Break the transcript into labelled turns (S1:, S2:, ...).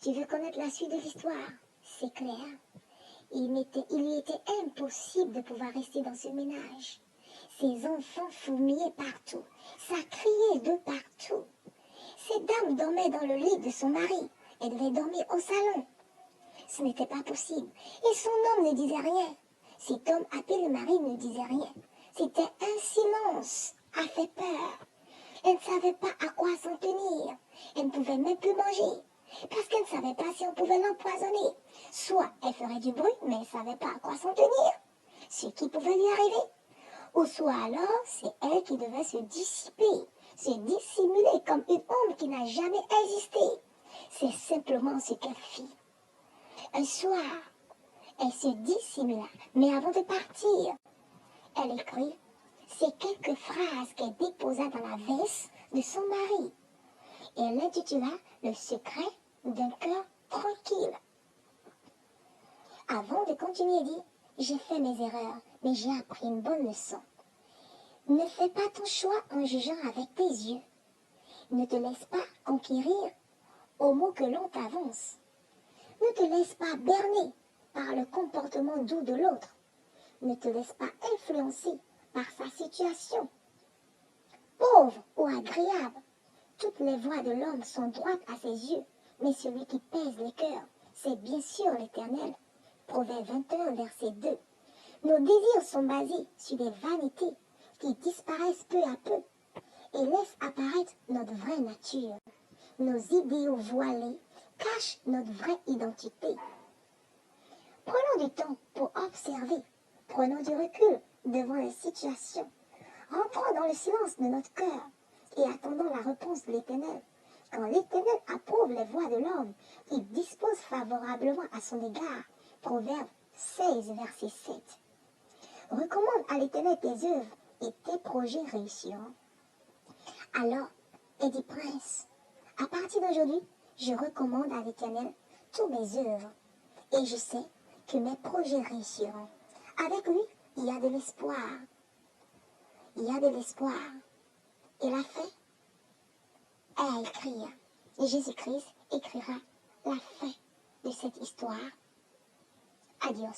S1: Tu veux connaître la suite de l'histoire? C'est clair. Il lui était impossible de pouvoir rester dans ce ménage. Ses enfants fourmillaient partout. Ça criait de partout. Cette dame dormait dans le lit de son mari. Elle devait dormir au salon. Ce n'était pas possible. Et son homme ne disait rien. Cet homme appelé le mari ne disait rien. C'était un silence a fait peur. Elle ne savait pas à quoi s'en tenir. Elle ne pouvait même plus manger. Parce qu'elle ne savait pas si on pouvait l'empoisonner. Soit elle ferait du bruit, mais elle ne savait pas à quoi s'en tenir. Ce qui pouvait lui arriver. Ou soit alors, c'est elle qui devait se dissiper, se dissimuler comme une ombre qui n'a jamais existé. C'est simplement ce qu'elle fit. Un soir, elle se dissimula, mais avant de partir, elle écrit ces quelques phrases qu'elle déposa dans la veste de son mari. Et elle l'intitula Le secret d'un cœur tranquille. Avant de continuer, elle dit j'ai fait mes erreurs, mais j'ai appris une bonne leçon. Ne fais pas ton choix en jugeant avec tes yeux. Ne te laisse pas conquérir aux mots que l'on t'avance. Ne te laisse pas berner par le comportement doux de l'autre. Ne te laisse pas influencer par sa situation. Pauvre ou agréable, toutes les voies de l'homme sont droites à ses yeux, mais celui qui pèse les cœurs, c'est bien sûr l'Éternel. Proverbe 21, verset 2. Nos désirs sont basés sur des vanités qui disparaissent peu à peu et laissent apparaître notre vraie nature. Nos idéaux voilés cachent notre vraie identité. Prenons du temps pour observer. Prenons du recul devant les situations. Rentrons dans le silence de notre cœur et attendons la réponse de l'Éternel. Quand l'Éternel approuve les voies de l'homme, il dispose favorablement à son égard. Proverbe 16, verset 7. Recommande à l'Éternel tes œuvres et tes projets réussiront. Alors, Eddie Prince, à partir d'aujourd'hui, je recommande à l'Éternel tous mes œuvres et je sais que mes projets réussiront. Avec lui, il y a de l'espoir. Il y a de l'espoir. Et la fin est à écrire. Et Jésus-Christ écrira la fin de cette histoire. Adios.